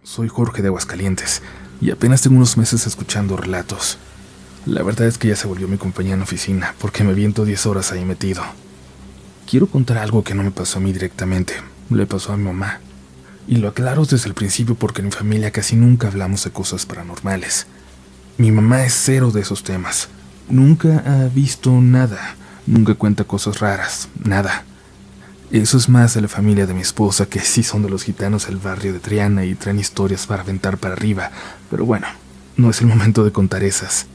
Soy Jorge de Aguascalientes y apenas tengo unos meses escuchando relatos. La verdad es que ya se volvió mi compañía en la oficina porque me aviento 10 horas ahí metido. Quiero contar algo que no me pasó a mí directamente, le pasó a mi mamá. Y lo aclaro desde el principio porque en mi familia casi nunca hablamos de cosas paranormales. Mi mamá es cero de esos temas. Nunca ha visto nada, nunca cuenta cosas raras, nada. Eso es más de la familia de mi esposa, que sí son de los gitanos del barrio de Triana y traen historias para aventar para arriba, pero bueno, no es el momento de contar esas.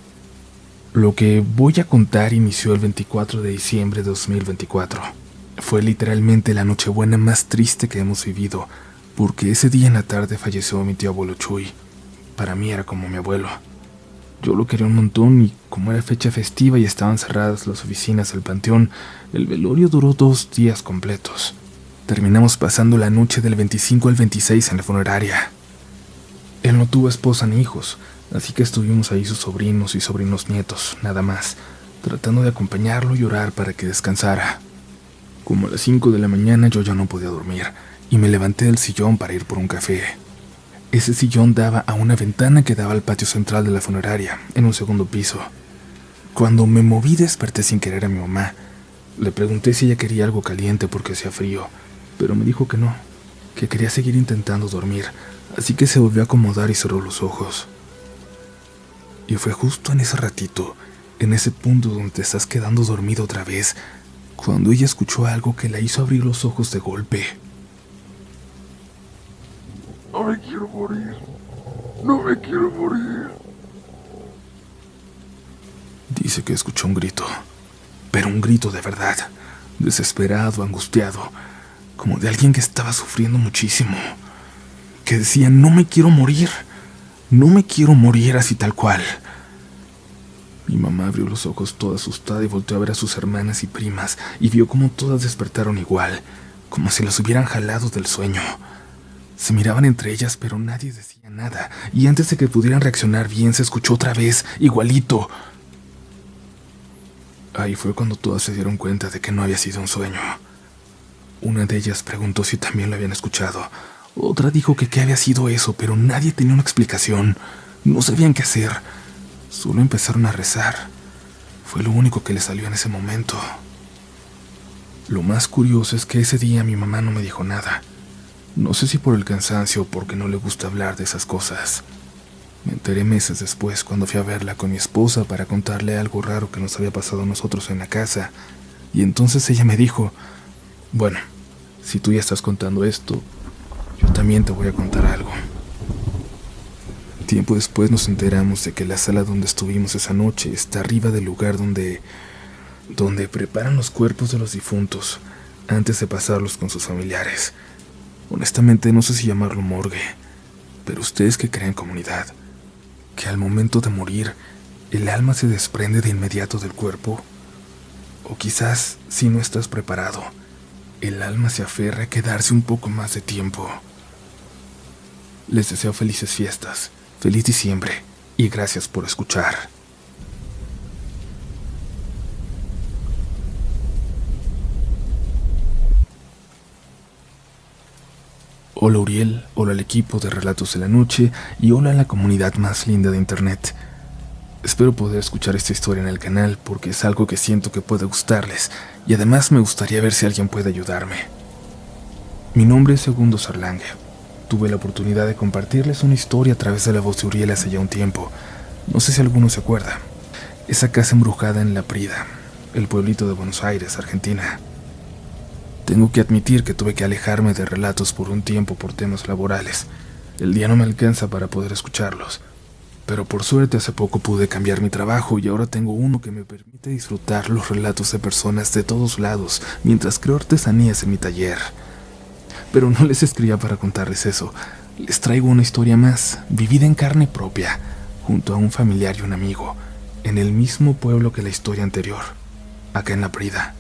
Lo que voy a contar inició el 24 de diciembre de 2024. Fue literalmente la nochebuena más triste que hemos vivido, porque ese día en la tarde falleció mi tío abuelo Chuy. Para mí era como mi abuelo. Yo lo quería un montón y como era fecha festiva y estaban cerradas las oficinas del panteón, el velorio duró 2 días completos. Terminamos pasando la noche del 25 al 26 en la funeraria. Él no tuvo esposa ni hijos, así que estuvimos ahí sus sobrinos y sobrinos nietos, nada más, tratando de acompañarlo y orar para que descansara. Como a las 5 de la mañana yo ya no podía dormir y me levanté del sillón para ir por un café. Ese sillón daba a una ventana que daba al patio central de la funeraria, en un segundo piso. Cuando me moví desperté sin querer a mi mamá. Le pregunté si ella quería algo caliente porque hacía frío, pero me dijo que no, que quería seguir intentando dormir, así que se volvió a acomodar y cerró los ojos. Y fue justo en ese ratito, en ese punto donde te estás quedando dormido otra vez, cuando ella escuchó algo que la hizo abrir los ojos de golpe. No me quiero morir. No me quiero morir. Dice que escuchó un grito, pero un grito de verdad, desesperado, angustiado, como de alguien que estaba sufriendo muchísimo, que decía, no me quiero morir así tal cual. Mi mamá abrió los ojos toda asustada y volteó a ver a sus hermanas y primas y vio como todas despertaron igual, como si las hubieran jalado del sueño. Se miraban entre ellas, pero nadie decía nada, y antes de que pudieran reaccionar bien, se escuchó otra vez, igualito. Ahí fue cuando todas se dieron cuenta de que no había sido un sueño. Una de ellas preguntó si también lo habían escuchado. Otra dijo que qué había sido eso, pero nadie tenía una explicación. No sabían qué hacer. Solo empezaron a rezar. Fue lo único que les salió en ese momento. Lo más curioso es que ese día mi mamá no me dijo nada. No sé si por el cansancio o porque no le gusta hablar de esas cosas. Me enteré meses después cuando fui a verla con mi esposa para contarle algo raro que nos había pasado a nosotros en la casa. Y entonces ella me dijo, bueno, si tú ya estás contando esto, yo también te voy a contar algo. Tiempo después nos enteramos de que la sala donde estuvimos esa noche está arriba del lugar donde preparan los cuerpos de los difuntos antes de pasarlos con sus familiares. Honestamente no sé si llamarlo morgue, pero ustedes que crean comunidad, que al momento de morir el alma se desprende de inmediato del cuerpo, o quizás si no estás preparado, el alma se aferra a quedarse un poco más de tiempo. Les deseo felices fiestas, feliz diciembre y gracias por escuchar. Hola Uriel, hola al equipo de Relatos de la Noche y hola a la comunidad más linda de internet. Espero poder escuchar esta historia en el canal porque es algo que siento que puede gustarles y además me gustaría ver si alguien puede ayudarme. Mi nombre es Segundo Sarlangue. Tuve la oportunidad de compartirles una historia a través de la voz de Uriel hace ya un tiempo. No sé si alguno se acuerda. Esa casa embrujada en La Prida, el pueblito de Buenos Aires, Argentina. Tengo que admitir que tuve que alejarme de relatos por un tiempo por temas laborales. El día no me alcanza para poder escucharlos. Pero por suerte hace poco pude cambiar mi trabajo y ahora tengo uno que me permite disfrutar los relatos de personas de todos lados mientras creo artesanías en mi taller. Pero no les escribía para contarles eso. Les traigo una historia más, vivida en carne propia, junto a un familiar y un amigo, en el mismo pueblo que la historia anterior, acá en La Prida.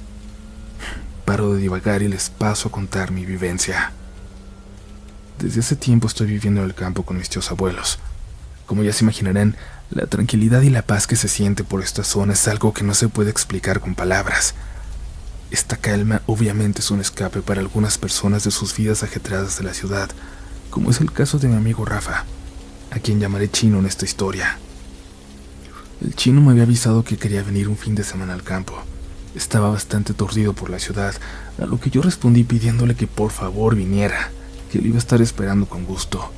Paro de divagar y les paso a contar mi vivencia. Desde hace tiempo estoy viviendo en el campo con mis tíos abuelos. Como ya se imaginarán, la tranquilidad y la paz que se siente por esta zona es algo que no se puede explicar con palabras. Esta calma obviamente es un escape para algunas personas de sus vidas ajetreadas de la ciudad, como es el caso de mi amigo Rafa, a quien llamaré Chino en esta historia. El Chino me había avisado que quería venir un fin de semana al campo. Estaba bastante aturdido por la ciudad, a lo que yo respondí pidiéndole que por favor viniera, que lo iba a estar esperando con gusto.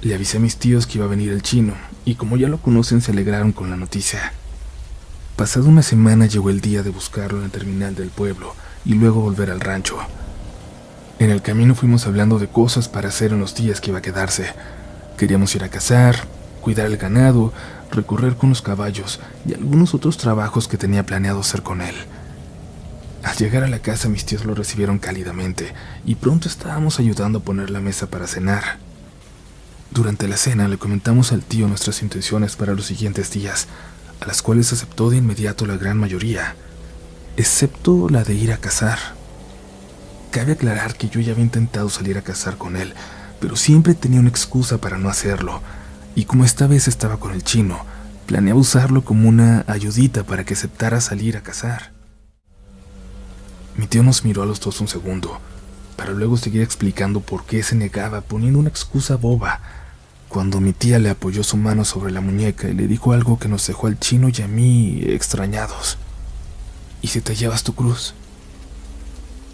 Le avisé a mis tíos que iba a venir el Chino, y como ya lo conocen se alegraron con la noticia. Pasada una semana llegó el día de buscarlo en la terminal del pueblo y luego volver al rancho. En el camino fuimos hablando de cosas para hacer en los días que iba a quedarse. Queríamos ir a cazar, cuidar el ganado, recorrer con los caballos y algunos otros trabajos que tenía planeado hacer con él. Al llegar a la casa mis tíos lo recibieron cálidamente y pronto estábamos ayudando a poner la mesa para cenar. Durante la cena le comentamos al tío nuestras intenciones para los siguientes días, a las cuales aceptó de inmediato la gran mayoría, excepto la de ir a cazar. Cabe aclarar que yo ya había intentado salir a cazar con él, pero siempre tenía una excusa para no hacerlo, y como esta vez estaba con el Chino, planeaba usarlo como una ayudita para que aceptara salir a cazar. Mi tío nos miró a los dos un segundo, para luego seguir explicando por qué se negaba poniendo una excusa boba, cuando mi tía le apoyó su mano sobre la muñeca y le dijo algo que nos dejó al Chino y a mí extrañados. ¿Y si te llevas tu cruz?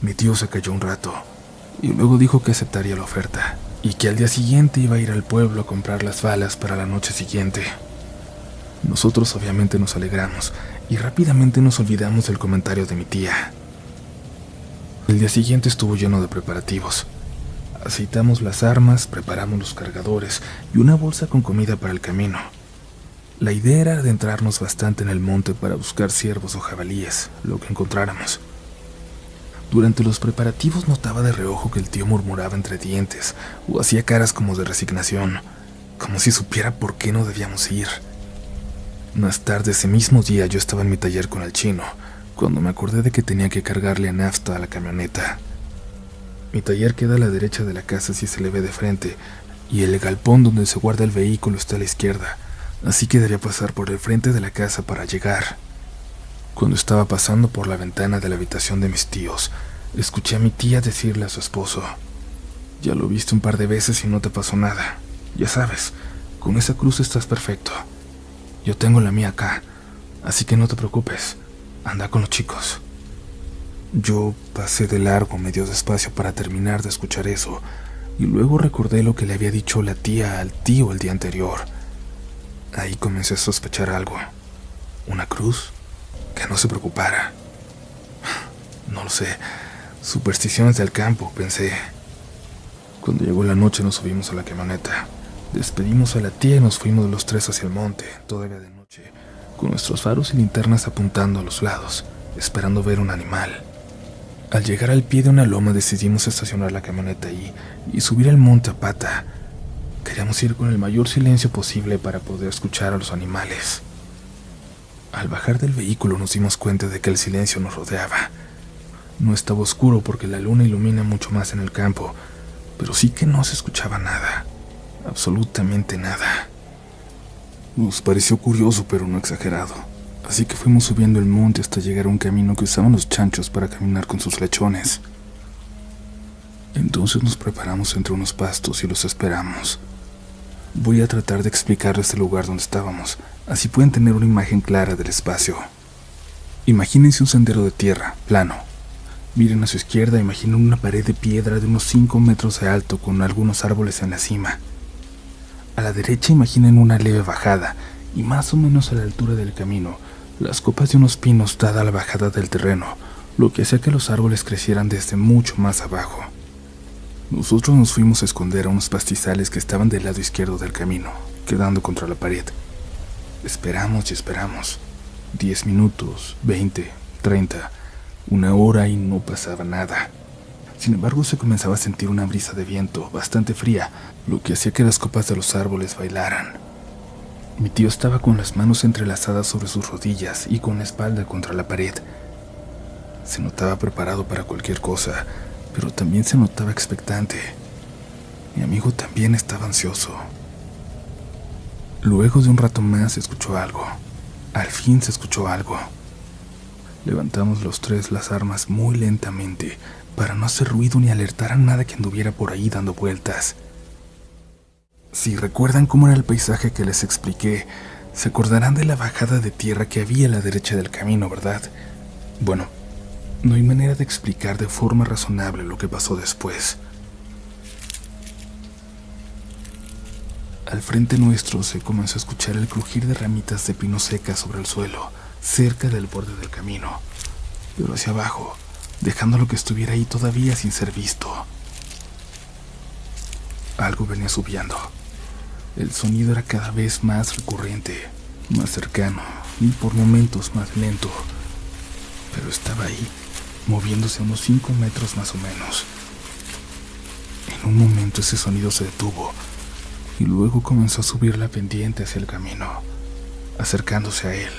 Mi tío se calló un rato y luego dijo que aceptaría la oferta y que al día siguiente iba a ir al pueblo a comprar las balas para la noche siguiente. Nosotros obviamente nos alegramos y rápidamente nos olvidamos del comentario de mi tía. El día siguiente estuvo lleno de preparativos. Aceitamos las armas, preparamos los cargadores y una bolsa con comida para el camino. La idea era adentrarnos bastante en el monte para buscar ciervos o jabalíes, lo que encontráramos. Durante los preparativos notaba de reojo que el tío murmuraba entre dientes o hacía caras como de resignación, como si supiera por qué no debíamos ir. Más tarde ese mismo día yo estaba en mi taller con el Chino, cuando me acordé de que tenía que cargarle a nafta a la camioneta. Mi taller queda a la derecha de la casa si se le ve de frente, y el galpón donde se guarda el vehículo está a la izquierda, así que debía pasar por el frente de la casa para llegar. Cuando estaba pasando por la ventana de la habitación de mis tíos, escuché a mi tía decirle a su esposo: «Ya lo viste un par de veces y no te pasó nada. Ya sabes, con esa cruz estás perfecto. Yo tengo la mía acá, así que no te preocupes, anda con los chicos». Yo pasé de largo medio despacio para terminar de escuchar eso, y luego recordé lo que le había dicho la tía al tío el día anterior. Ahí comencé a sospechar algo. ¿Una cruz? Que no se preocupara. No lo sé, supersticiones del campo, pensé. Cuando llegó la noche nos subimos a la camioneta, despedimos a la tía y nos fuimos los tres hacia el monte, todavía de noche, con nuestros faros y linternas apuntando a los lados, esperando ver un animal. Al llegar al pie de una loma decidimos estacionar la camioneta ahí y subir al monte a pata. Queríamos ir con el mayor silencio posible para poder escuchar a los animales. Al bajar del vehículo nos dimos cuenta de que el silencio nos rodeaba. No estaba oscuro porque la luna ilumina mucho más en el campo, pero sí que no se escuchaba nada, absolutamente nada. Nos pareció curioso pero no exagerado. Así que fuimos subiendo el monte hasta llegar a un camino que usaban los chanchos para caminar con sus lechones. Entonces nos preparamos entre unos pastos y los esperamos. Voy a tratar de explicarles el lugar donde estábamos, así pueden tener una imagen clara del espacio. Imagínense un sendero de tierra, plano. Miren a su izquierda, imaginen una pared de piedra de unos 5 metros de alto con algunos árboles en la cima. A la derecha imaginen una leve bajada, y más o menos a la altura del camino, las copas de unos pinos dada la bajada del terreno, lo que hacía que los árboles crecieran desde mucho más abajo. Nosotros nos fuimos a esconder a unos pastizales que estaban del lado izquierdo del camino, quedando contra la pared. Esperamos y esperamos. 10 minutos, 20, 30, una hora y no pasaba nada. Sin embargo, se comenzaba a sentir una brisa de viento bastante fría, lo que hacía que las copas de los árboles bailaran. Mi tío estaba con las manos entrelazadas sobre sus rodillas y con la espalda contra la pared. Se notaba preparado para cualquier cosa, pero también se notaba expectante. Mi amigo también estaba ansioso. Luego de un rato más se escuchó algo. Al fin se escuchó algo. Levantamos los tres las armas muy lentamente, para no hacer ruido ni alertar a nada que anduviera por ahí dando vueltas. Si recuerdan cómo era el paisaje que les expliqué, se acordarán de la bajada de tierra que había a la derecha del camino, ¿verdad? Bueno, no hay manera de explicar de forma razonable lo que pasó después. Al frente nuestro se comenzó a escuchar el crujir de ramitas de pino secas sobre el suelo, cerca del borde del camino, pero hacia abajo, dejando lo que estuviera ahí todavía sin ser visto. Algo venía subiendo. El sonido era cada vez más recurrente, más cercano y por momentos más lento, pero estaba ahí, moviéndose a unos 5 metros más o menos. En un momento ese sonido se detuvo y luego comenzó a subir la pendiente hacia el camino, acercándose a él.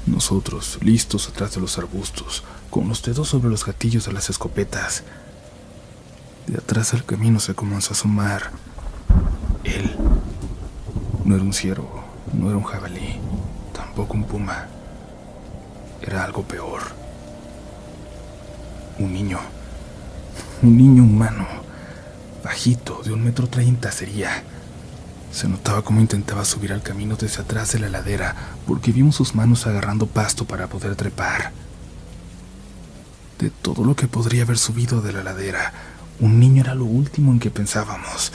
Nosotros, listos atrás de los arbustos, con los dedos sobre los gatillos de las escopetas. De atrás del camino se comenzó a asomar él. No era un ciervo, no era un jabalí, tampoco un puma. Era algo peor. Un niño humano, bajito, de 1,30 m sería. Se notaba cómo intentaba subir al camino desde atrás de la ladera, porque vimos sus manos agarrando pasto para poder trepar. De todo lo que podría haber subido de la ladera, un niño era lo último en que pensábamos.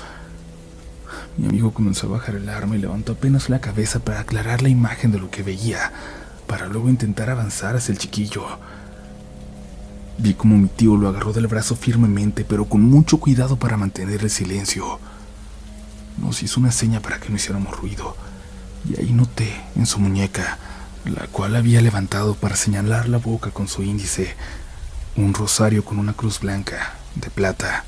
Mi amigo comenzó a bajar el arma y levantó apenas la cabeza para aclarar la imagen de lo que veía, para luego intentar avanzar hacia el chiquillo. Vi como mi tío lo agarró del brazo firmemente, pero con mucho cuidado para mantener el silencio. Nos hizo una seña para que no hiciéramos ruido, y ahí noté en su muñeca, la cual había levantado para señalar la boca con su índice, un rosario con una cruz blanca, de plata.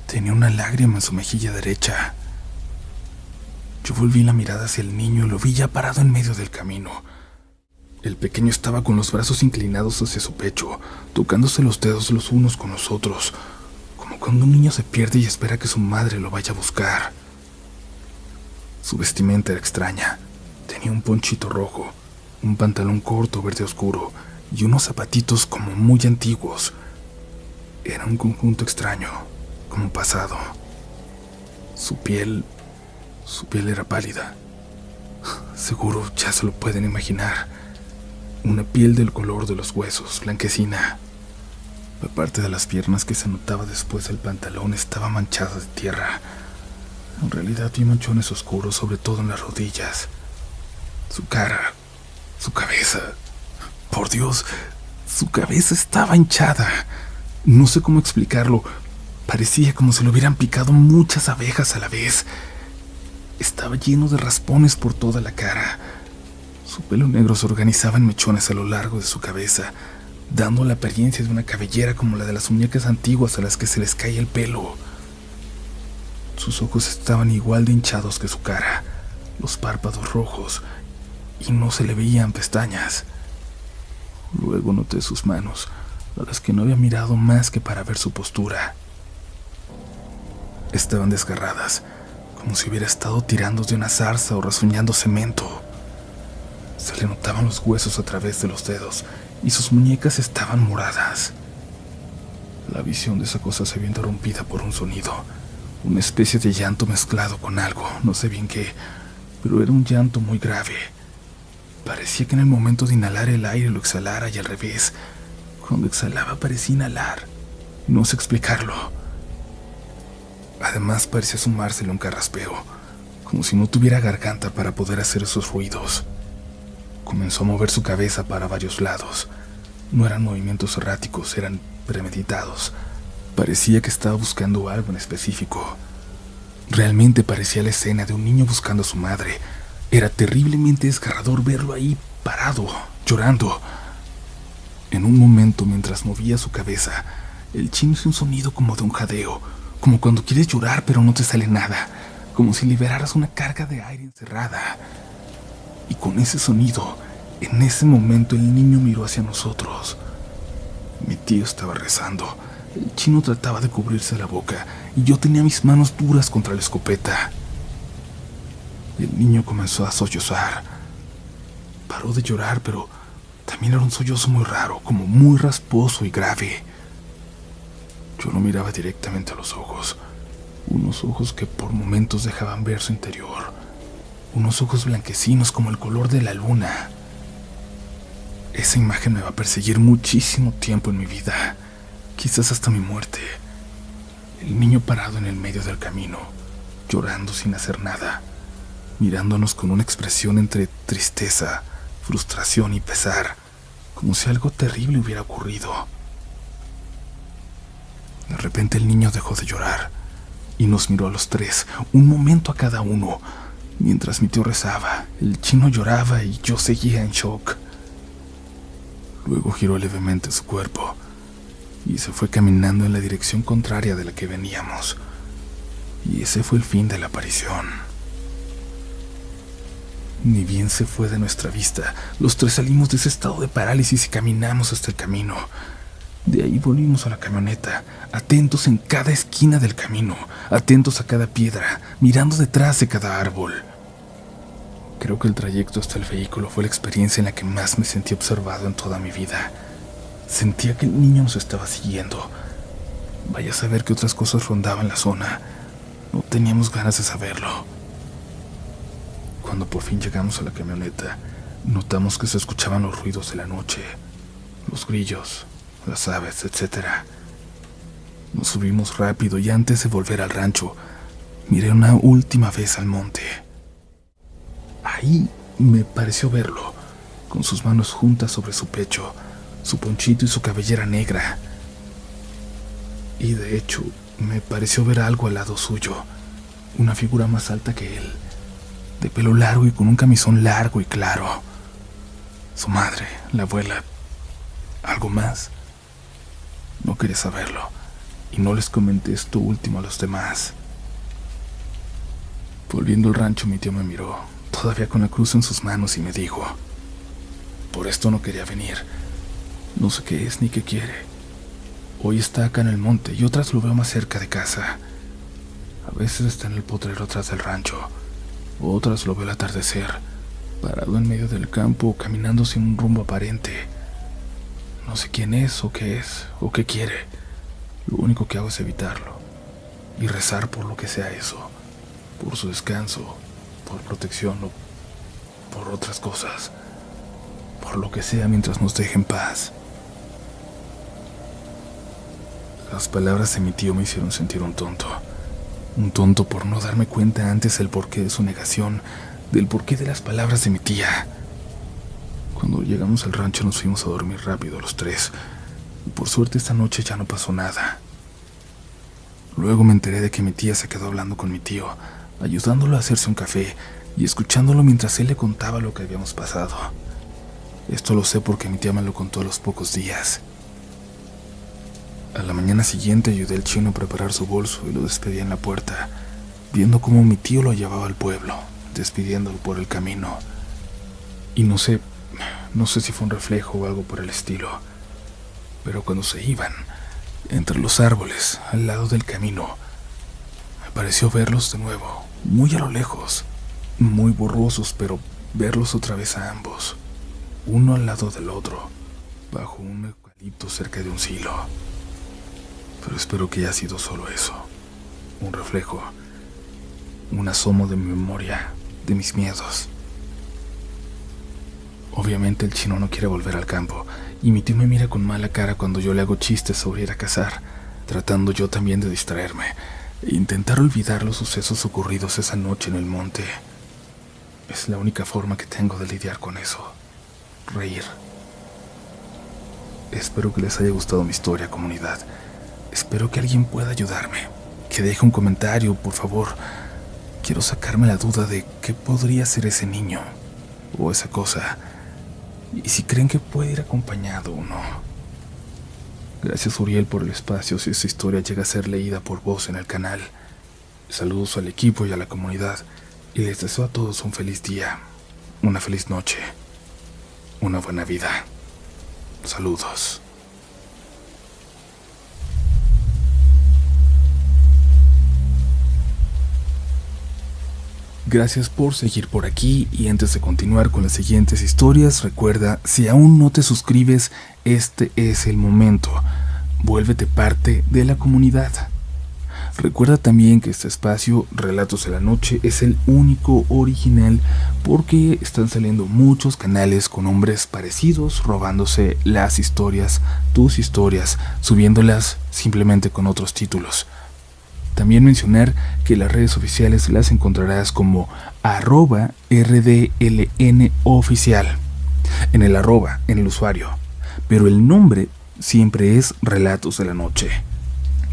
Tenía una lágrima en su mejilla derecha. Yo volví la mirada hacia el niño y lo vi ya parado en medio del camino. El pequeño estaba con los brazos inclinados hacia su pecho, tocándose los dedos los unos con los otros, como cuando un niño se pierde y espera que su madre lo vaya a buscar. Su vestimenta era extraña. Tenía un ponchito rojo, un pantalón corto verde oscuro y unos zapatitos como muy antiguos. Era un conjunto extraño, como pasado. Su piel era pálida. Seguro ya se lo pueden imaginar. Una piel del color de los huesos, blanquecina. La parte de las piernas que se notaba después del pantalón estaba manchada de tierra. En realidad vi manchones oscuros, sobre todo en las rodillas. Su cara, su cabeza. Por Dios, su cabeza estaba hinchada. No sé cómo explicarlo. Parecía como si lo hubieran picado muchas abejas a la vez. Estaba lleno de raspones por toda la cara. Su pelo negro se organizaba en mechones a lo largo de su cabeza, dando la apariencia de una cabellera como la de las muñecas antiguas a las que se les cae el pelo. Sus ojos estaban igual de hinchados que su cara, los párpados rojos, y no se le veían pestañas. Luego noté sus manos, a las que no había mirado más que para ver su postura. Estaban desgarradas, como si hubiera estado tirando de una zarza o rasguñando cemento. Se le notaban los huesos a través de los dedos y sus muñecas estaban moradas. La visión de esa cosa se vio interrumpida por un sonido, una especie de llanto mezclado con algo, no sé bien qué, pero era un llanto muy grave. Parecía que en el momento de inhalar el aire lo exhalara y al revés. Cuando exhalaba parecía inhalar. No sé explicarlo. Además parecía sumársele un carraspeo, como si no tuviera garganta para poder hacer esos ruidos. Comenzó a mover su cabeza para varios lados. No eran movimientos erráticos, eran premeditados. Parecía que estaba buscando algo en específico. Realmente parecía la escena de un niño buscando a su madre. Era terriblemente desgarrador verlo ahí, parado, llorando. En un momento, mientras movía su cabeza, el chino hizo un sonido como de un jadeo, como cuando quieres llorar pero no te sale nada, como si liberaras una carga de aire encerrada. Y con ese sonido, en ese momento el niño miró hacia nosotros. Mi tío estaba rezando, el chino trataba de cubrirse la boca y yo tenía mis manos duras contra la escopeta. El niño comenzó a sollozar. Paró de llorar, pero También era un sollozo muy raro, como muy rasposo y grave. Yo lo miraba directamente a los ojos, unos ojos que por momentos dejaban ver su interior, unos ojos blanquecinos como el color de la luna. Esa imagen me va a perseguir muchísimo tiempo en mi vida, quizás hasta mi muerte. El niño parado en el medio del camino, llorando sin hacer nada, mirándonos con una expresión entre tristeza, frustración y pesar, como si algo terrible hubiera ocurrido. De repente el niño dejó de llorar y nos miró a los tres, un momento a cada uno. Mientras mi tío rezaba, el chino lloraba y yo seguía en shock. Luego giró levemente su cuerpo y se fue caminando en la dirección contraria de la que veníamos. Y ese fue el fin de la aparición. Ni bien se fue de nuestra vista, los tres salimos de ese estado de parálisis y caminamos hasta el camino. De ahí volvimos a la camioneta, atentos en cada esquina del camino, atentos a cada piedra, mirando detrás de cada árbol. Creo que el trayecto hasta el vehículo fue la experiencia en la que más me sentí observado en toda mi vida. Sentía que el niño nos estaba siguiendo. Vaya a saber qué otras cosas rondaban la zona. No teníamos ganas de saberlo. Cuando por fin llegamos a la camioneta, notamos que se escuchaban los ruidos de la noche, los grillos, las aves, etc. Nos subimos rápido y antes de volver al rancho, miré una última vez al monte. Ahí me pareció verlo, con sus manos juntas sobre su pecho, su ponchito y su cabellera negra. Y de hecho, me pareció ver algo al lado suyo, una figura más alta que él, de pelo largo y con un camisón largo y claro. Su madre, la abuela, ¿algo más? No quería saberlo, y no les comenté esto último a los demás. Volviendo al rancho, mi tío me miró, todavía con la cruz en sus manos, y me dijo: por esto no quería venir. No sé qué es ni qué quiere. Hoy está acá en el monte y otras lo veo más cerca de casa. A veces está en el potrero atrás del rancho. Otras lo veo al atardecer, parado en medio del campo, caminando sin un rumbo aparente. No sé quién es o qué quiere. Lo único que hago es evitarlo y rezar por lo que sea eso, por su descanso, por protección o por otras cosas, por lo que sea mientras nos deje en paz. Las palabras de mi tío me hicieron sentir un tonto por no darme cuenta antes del porqué de su negación, del porqué de las palabras de mi tía. Cuando llegamos al rancho nos fuimos a dormir rápido los tres, y por suerte esta noche ya no pasó nada. Luego me enteré de que mi tía se quedó hablando con mi tío, ayudándolo a hacerse un café y escuchándolo mientras él le contaba lo que habíamos pasado. Esto lo sé porque mi tía me lo contó a los pocos días. A la mañana siguiente ayudé al chino a preparar su bolso y lo despedí en la puerta, viendo cómo mi tío lo llevaba al pueblo, despidiéndolo por el camino. Y no sé si fue un reflejo o algo por el estilo, pero cuando se iban, entre los árboles, al lado del camino, me pareció verlos de nuevo, muy a lo lejos, muy borrosos, pero verlos otra vez a ambos, uno al lado del otro, bajo un eucalipto cerca de un silo. Pero espero que haya sido solo eso, un reflejo, un asomo de mi memoria, de mis miedos. Obviamente el chino no quiere volver al campo, y mi tío me mira con mala cara cuando yo le hago chistes sobre ir a cazar, tratando yo también de distraerme e intentar olvidar los sucesos ocurridos esa noche en el monte. Es la única forma que tengo de lidiar con eso, reír. Espero que les haya gustado mi historia, comunidad. Espero que alguien pueda ayudarme, que deje un comentario, por favor. Quiero sacarme la duda de qué podría ser ese niño o esa cosa, y si creen que puede ir acompañado o no. Gracias, Uriel, por el espacio si esta historia llega a ser leída por vos en el canal. Saludos al equipo y a la comunidad, y les deseo a todos un feliz día, una feliz noche, una buena vida. Saludos. Gracias por seguir por aquí y antes de continuar con las siguientes historias, recuerda, si aún no te suscribes, este es el momento. Vuélvete parte de la comunidad. Recuerda también que este espacio, Relatos de la Noche, es el único original porque están saliendo muchos canales con nombres parecidos, robándose las historias, tus historias, subiéndolas simplemente con otros títulos. También mencionar que las redes oficiales las encontrarás como @rdlnoficial, en el arroba, en el usuario, pero el nombre siempre es Relatos de la Noche.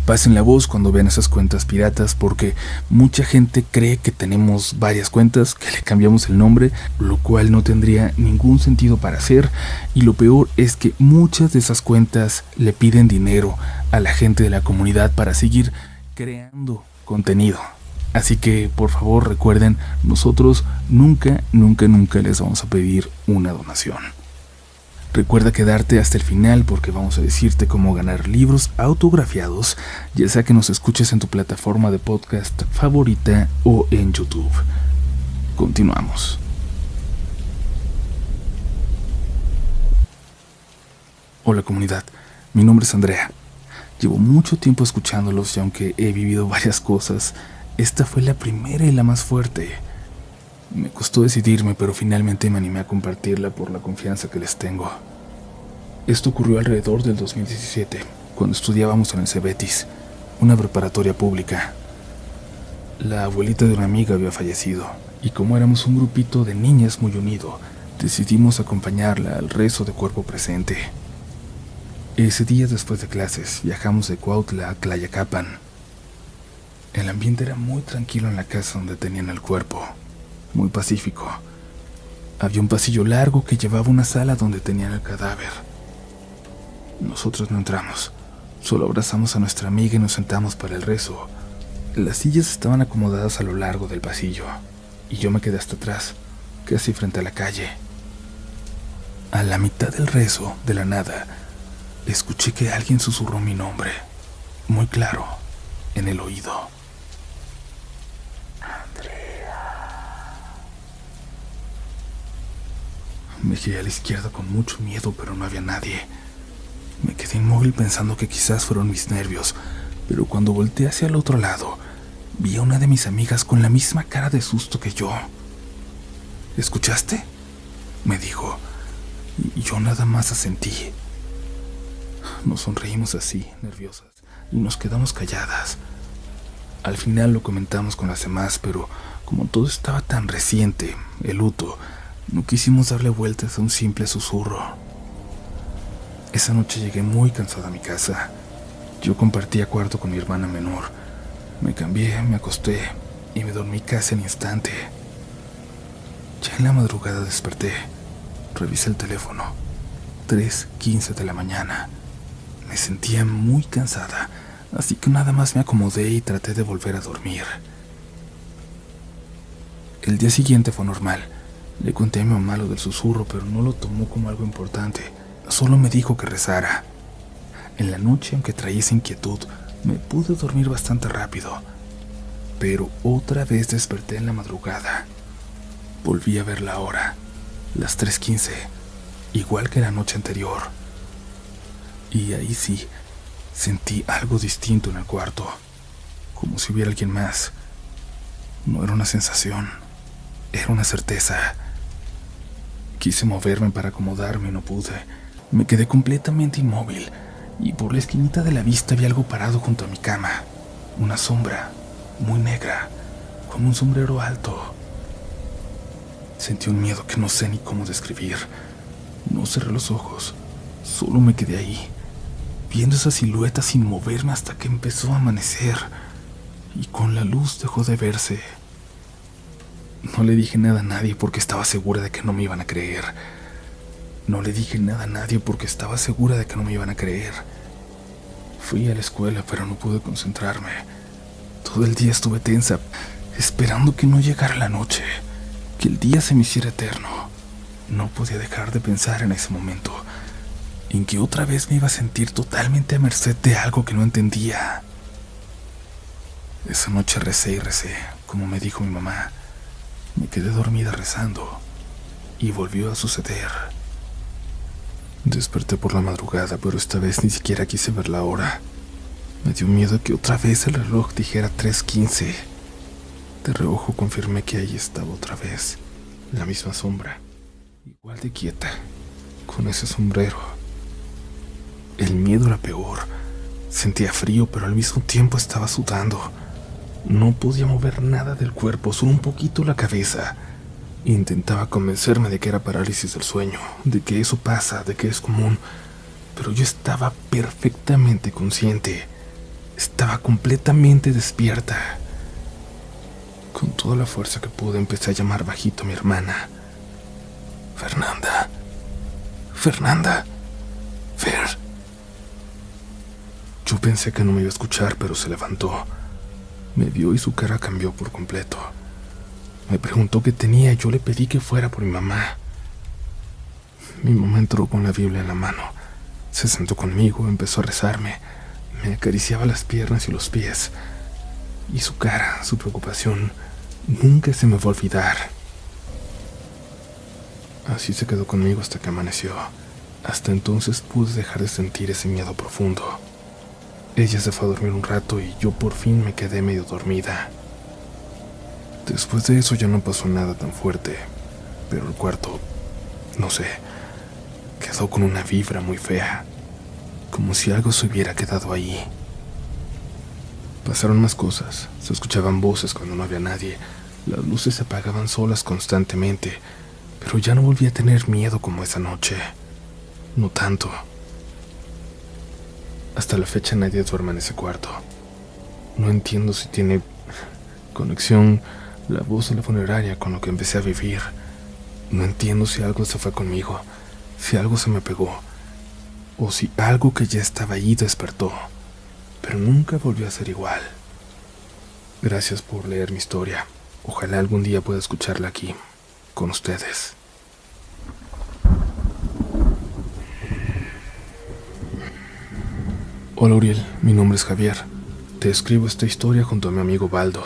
Pasen la voz cuando vean esas cuentas piratas porque mucha gente cree que tenemos varias cuentas, que le cambiamos el nombre, lo cual no tendría ningún sentido para hacer, y lo peor es que muchas de esas cuentas le piden dinero a la gente de la comunidad para seguir creando contenido. Así que por favor recuerden, nosotros nunca les vamos a pedir una donación. Recuerda quedarte hasta el final porque vamos a decirte cómo ganar libros autografiados, ya sea que nos escuches en tu plataforma de podcast favorita o en YouTube. Continuamos. Hola comunidad, mi nombre es Andrea. Llevo mucho tiempo escuchándolos y aunque he vivido varias cosas, esta fue la primera y la más fuerte. Me costó decidirme, pero finalmente me animé a compartirla por la confianza que les tengo. Esto ocurrió alrededor del 2017, cuando estudiábamos en el Cebetis, una preparatoria pública. La abuelita de una amiga había fallecido, y como éramos un grupito de niñas muy unido, decidimos acompañarla al rezo de cuerpo presente. Ese día después de clases viajamos de Cuautla a Tlayacapan. El ambiente era muy tranquilo en la casa donde tenían el cuerpo, muy pacífico. Había un pasillo largo que llevaba a una sala donde tenían el cadáver. Nosotros no entramos, solo abrazamos a nuestra amiga y nos sentamos para el rezo. Las sillas estaban acomodadas a lo largo del pasillo, y yo me quedé hasta atrás, casi frente a la calle. A la mitad del rezo, de la nada, escuché que alguien susurró mi nombre, muy claro, en el oído. Andrea. Me giré a la izquierda con mucho miedo, pero no había nadie. Me quedé inmóvil pensando que quizás fueron mis nervios, pero cuando volteé hacia el otro lado, vi a una de mis amigas con la misma cara de susto que yo. ¿Escuchaste?, me dijo, y yo nada más asentí. Nos sonreímos así, nerviosas, y nos quedamos calladas. Al final lo comentamos con las demás, pero como todo estaba tan reciente, el luto, no quisimos darle vueltas a un simple susurro. Esa noche llegué muy cansada a mi casa. Yo compartía cuarto con mi hermana menor. Me cambié, me acosté y me dormí casi al instante. Ya en la madrugada desperté. Revisé el teléfono. 3:15 de la mañana. Me sentía muy cansada, así que nada más me acomodé y traté de volver a dormir. El día siguiente fue normal. Le conté a mi mamá lo del susurro, pero no lo tomó como algo importante. Solo me dijo que rezara. En la noche, aunque traía esa inquietud, me pude dormir bastante rápido. Pero otra vez desperté en la madrugada. Volví a ver la hora, las 3:15, igual que la noche anterior. Y ahí sí, sentí algo distinto en el cuarto, como si hubiera alguien más. No era una sensación, era una certeza. Quise moverme para acomodarme y no pude. Me quedé completamente inmóvil, y por la esquinita de la vista vi algo parado junto a mi cama. Una sombra, muy negra, con un sombrero alto. Sentí un miedo que no sé ni cómo describir. No cerré los ojos, solo me quedé ahí, viendo esa silueta sin moverme hasta que empezó a amanecer, y con la luz dejó de verse. No le dije nada a nadie porque estaba segura de que no me iban a creer. Fui a la escuela, pero no pude concentrarme. Todo el día estuve tensa, esperando que no llegara la noche, que el día se me hiciera eterno. No podía dejar de pensar en ese momento, en que otra vez me iba a sentir totalmente a merced de algo que no entendía. Esa noche recé y recé, como me dijo mi mamá, Me quedé dormida rezando y volvió a suceder. Desperté por la madrugada, pero esta vez ni siquiera quise ver la hora. Me dio miedo que otra vez el reloj dijera 3:15. De reojo confirmé que ahí estaba otra vez, la misma sombra, igual de quieta, con ese sombrero. El miedo era peor. Sentía frío, pero al mismo tiempo estaba sudando. No podía mover nada del cuerpo, solo un poquito la cabeza. Intentaba convencerme de que era parálisis del sueño, de que eso pasa, de que es común, pero yo estaba perfectamente consciente. Estaba completamente despierta. Con toda la fuerza que pude empecé a llamar bajito a mi hermana. Fernanda. Fernanda. Fer. Yo pensé que no me iba a escuchar, pero se levantó. Me vio y su cara cambió por completo. Me preguntó qué tenía y yo le pedí que fuera por mi mamá. Mi mamá entró con la Biblia en la mano. Se sentó conmigo, empezó a rezarme. Me acariciaba las piernas y los pies. Y su cara, su preocupación, nunca se me va a olvidar. Así se quedó conmigo hasta que amaneció. Hasta entonces pude dejar de sentir ese miedo profundo. Ella se fue a dormir un rato y yo por fin me quedé medio dormida. Después de eso ya no pasó nada tan fuerte, pero el cuarto, no sé, quedó con una vibra muy fea, como si algo se hubiera quedado ahí. Pasaron más cosas, se escuchaban voces cuando no había nadie, las luces se apagaban solas constantemente, pero ya no volví a tener miedo como esa noche, no tanto. Hasta la fecha nadie duerme en ese cuarto. No entiendo si tiene conexión la voz de la funeraria con lo que empecé a vivir. No entiendo si algo se fue conmigo, si algo se me pegó, o si algo que ya estaba ahí despertó, pero nunca volvió a ser igual. Gracias por leer mi historia. Ojalá algún día pueda escucharla aquí, con ustedes. Hola Uriel, mi nombre es Javier. Te escribo esta historia junto a mi amigo Baldo.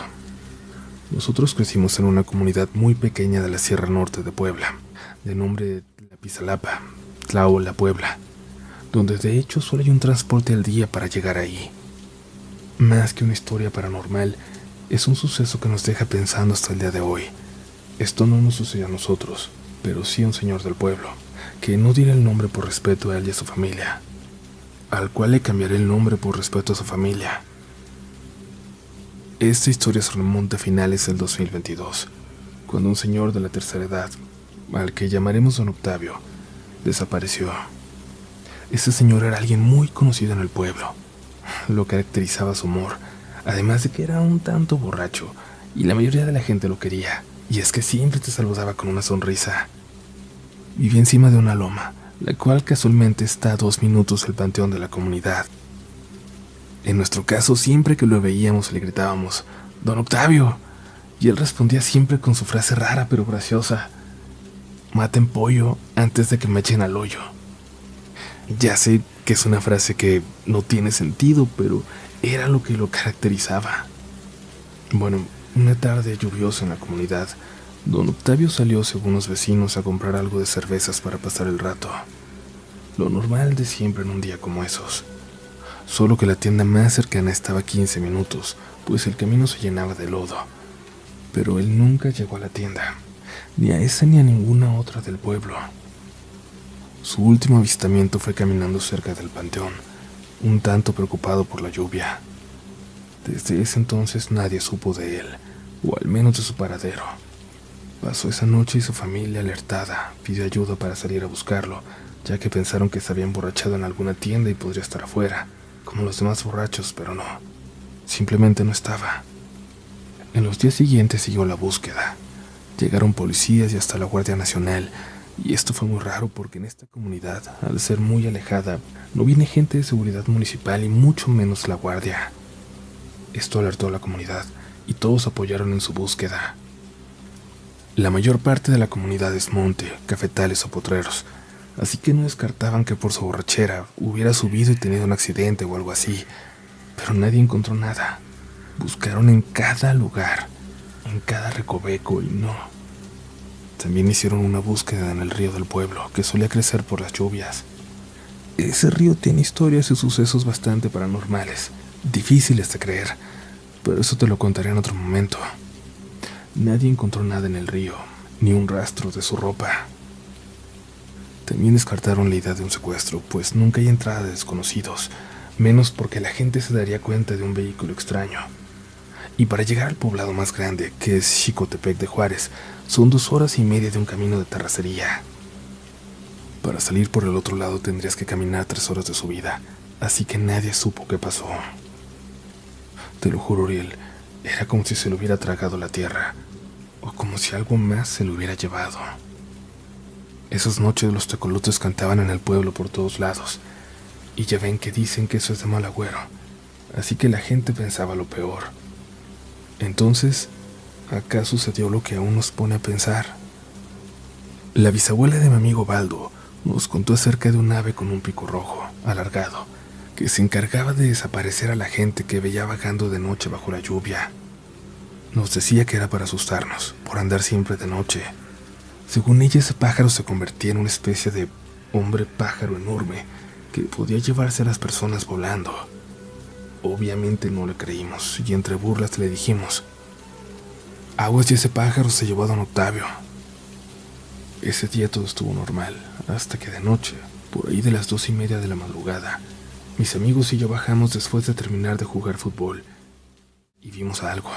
Nosotros crecimos en una comunidad muy pequeña de la Sierra Norte de Puebla, de nombre La Pizalapa, Tlaola, Puebla, donde de hecho solo hay un transporte al día para llegar ahí. Más que una historia paranormal, es un suceso que nos deja pensando hasta el día de hoy. Esto no nos sucedió a nosotros, pero sí a un señor del pueblo, que no diré el nombre por respeto a él y a su familia, al cual le cambiaré el nombre por respeto a su familia. Esta historia se remonta a finales del 2022, cuando un señor de la tercera edad, al que llamaremos Don Octavio, desapareció. Ese señor era alguien muy conocido en el pueblo. Lo caracterizaba su humor, además de que era un tanto borracho, y la mayoría de la gente lo quería, y es que siempre te saludaba con una sonrisa. Vivía encima de una loma, la cual casualmente está a 2 minutos del panteón de la comunidad. En nuestro caso, siempre que lo veíamos le gritábamos, «¡Don Octavio!», y él respondía siempre con su frase rara pero graciosa, «Maten pollo antes de que me echen al hoyo». Ya sé que es una frase que no tiene sentido, pero era lo que lo caracterizaba. Bueno, una tarde lluviosa en la comunidad, Don Octavio salió según los vecinos a comprar algo de cervezas para pasar el rato. Lo normal de siempre en un día como esos. Solo que la tienda más cercana estaba a 15 minutos, pues el camino se llenaba de lodo. Pero él nunca llegó a la tienda, ni a esa ni a ninguna otra del pueblo. Su último avistamiento fue caminando cerca del panteón, un tanto preocupado por la lluvia. Desde ese entonces nadie supo de él, o al menos de su paradero. Pasó esa noche y su familia, alertada, pidió ayuda para salir a buscarlo, ya que pensaron que se había emborrachado en alguna tienda y podría estar afuera, como los demás borrachos, pero no. Simplemente no estaba. En los días siguientes siguió la búsqueda. Llegaron policías y hasta la Guardia Nacional, y esto fue muy raro porque en esta comunidad, al ser muy alejada, no viene gente de seguridad municipal y mucho menos la guardia. Esto alertó a la comunidad y todos apoyaron en su búsqueda. La mayor parte de la comunidad es monte, cafetales o potreros, así que no descartaban que por su borrachera hubiera subido y tenido un accidente o algo así, pero nadie encontró nada. Buscaron en cada lugar, en cada recoveco y no También hicieron una búsqueda en el río del pueblo, que solía crecer por las lluvias. Ese río tiene historias y sucesos bastante paranormales, difíciles de creer, pero eso te lo contaré en otro momento. Nadie encontró nada en el río, ni un rastro de su ropa. También descartaron la idea de un secuestro, pues nunca hay entrada de desconocidos, menos porque la gente se daría cuenta de un vehículo extraño. Y para llegar al poblado más grande, que es Xicotepec de Juárez, son 2 horas y media de un camino de terracería. Para salir por el otro lado tendrías que caminar 3 horas de subida, así que nadie supo qué pasó. Te lo juro, Uriel, era como si se lo hubiera tragado la tierra, o como si algo más se lo hubiera llevado. Esas noches los tecolotes cantaban en el pueblo por todos lados, y ya ven que dicen que eso es de mal agüero, así que la gente pensaba lo peor. Entonces, acá sucedió lo que aún nos pone a pensar. La bisabuela de mi amigo Baldo nos contó acerca de un ave con un pico rojo, alargado, que se encargaba de desaparecer a la gente que veía vagando de noche bajo la lluvia. Nos decía que era para asustarnos, por andar siempre de noche. Según ella, ese pájaro se convertía en una especie de hombre pájaro enorme que podía llevarse a las personas volando. Obviamente no le creímos y entre burlas le dijimos: aguas, y ese pájaro se llevó a don Octavio. Ese día todo estuvo normal, hasta que de noche, por ahí de las 2:30 de la madrugada, mis amigos y yo bajamos después de terminar de jugar fútbol y vimos algo.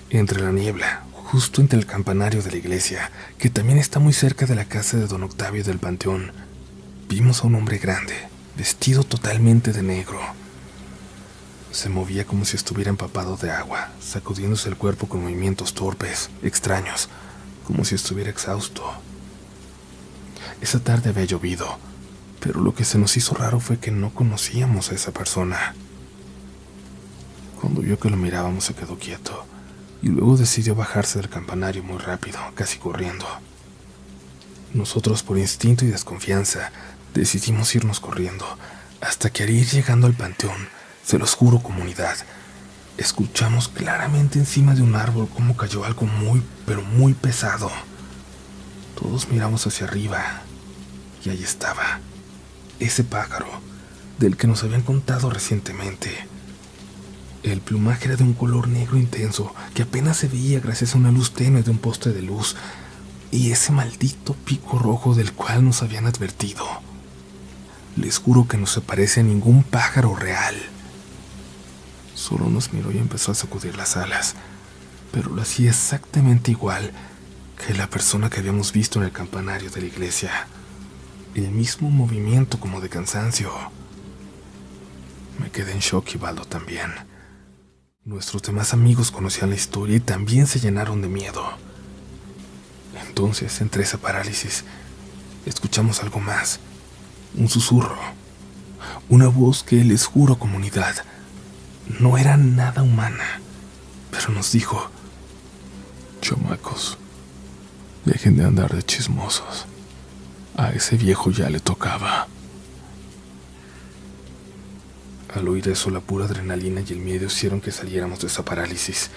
Entre la niebla, justo entre el campanario de la iglesia, que también está muy cerca de la casa de don Octavio del Panteón, vimos a un hombre grande, vestido totalmente de negro. Se movía como si estuviera empapado de agua, sacudiéndose el cuerpo con movimientos torpes, extraños, como si estuviera exhausto. Esa tarde había llovido, pero lo que se nos hizo raro fue que no conocíamos a esa persona. Cuando vio que lo mirábamos se quedó quieto, y luego decidió bajarse del campanario muy rápido, casi corriendo. Nosotros, por instinto y desconfianza, decidimos irnos corriendo, hasta que al ir llegando al panteón, se los juro, comunidad, escuchamos claramente encima de un árbol cómo cayó algo muy, pero muy pesado. Todos miramos hacia arriba, y ahí estaba, ese pájaro, del que nos habían contado recientemente. El plumaje era de un color negro intenso, que apenas se veía gracias a una luz tenue de un poste de luz, y ese maldito pico rojo del cual nos habían advertido. Les juro que no se parece a ningún pájaro real. Solo nos miró y empezó a sacudir las alas, pero lo hacía exactamente igual que la persona que habíamos visto en el campanario de la iglesia. El mismo movimiento como de cansancio. Me quedé en shock y Baldo también. Nuestros demás amigos conocían la historia y también se llenaron de miedo. Entonces, entre esa parálisis, escuchamos algo más. Un susurro. Una voz que, les juro, comunidad, no era nada humana, pero nos dijo: chamacos, dejen de andar de chismosos. A ese viejo ya le tocaba. Al oír eso, la pura adrenalina y el miedo hicieron que saliéramos de esa parálisis.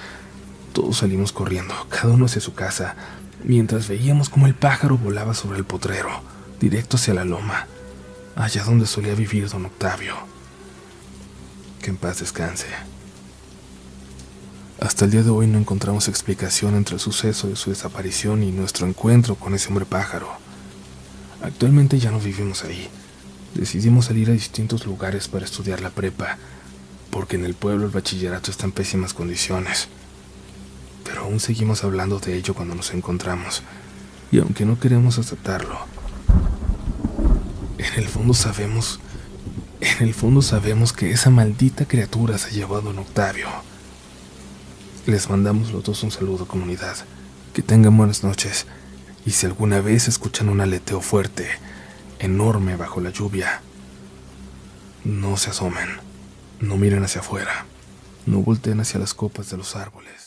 Todos salimos corriendo, cada uno hacia su casa, mientras veíamos cómo el pájaro volaba sobre el potrero, directo hacia la loma, allá donde solía vivir don Octavio. Que en paz descanse. Hasta el día de hoy no encontramos explicación entre el suceso de su desaparición y nuestro encuentro con ese hombre pájaro. Actualmente ya no vivimos ahí. Decidimos salir a distintos lugares para estudiar la prepa, porque en el pueblo el bachillerato está en pésimas condiciones. Pero aún seguimos hablando de ello cuando nos encontramos, y aunque no queremos aceptarlo, en el fondo sabemos que esa maldita criatura se llevó a don Octavio. Les mandamos los dos un saludo, comunidad. Que tengan buenas noches, y si alguna vez escuchan un aleteo fuerte, enorme bajo la lluvia, no se asomen, no miren hacia afuera, no volteen hacia las copas de los árboles.